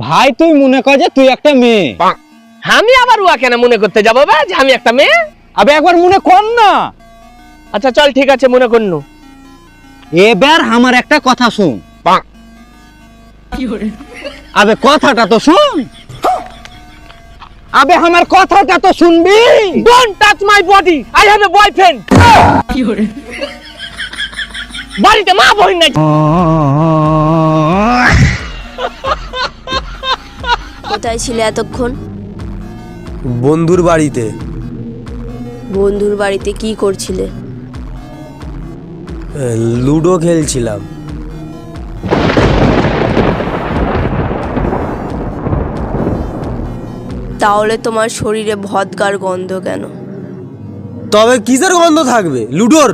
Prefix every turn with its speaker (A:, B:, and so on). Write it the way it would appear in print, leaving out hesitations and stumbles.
A: ভাই তুই মনে কর যে তুই একটা মেয়ে,
B: আমি আবার উয়া কেন মনে করতে যাবো বা যে আমি একটা মেয়ে?
A: আবে একবার মনে কর না।
B: আচ্ছা চল ঠিক আছে মনে করনু।
A: এবার আমার একটা কথা শুন। আবে কথাটা তো শুন, আবে আমার কথাটা তো শুনবি।
B: Don't touch my body, I have a boyfriend. বাড়িতে মা বই নাই।
C: কোথায় ছিলে এতক্ষণ?
D: বন্ধুর বাড়িতে।
C: বন্ধুর বাড়িতে কি করছিলে?
D: লুডো খেলছিলাম।
C: তাহলে তোমার শরীরে ভদকার গন্ধ কেন?
D: তবে কিসের গন্ধ থাকবে? লুডোর।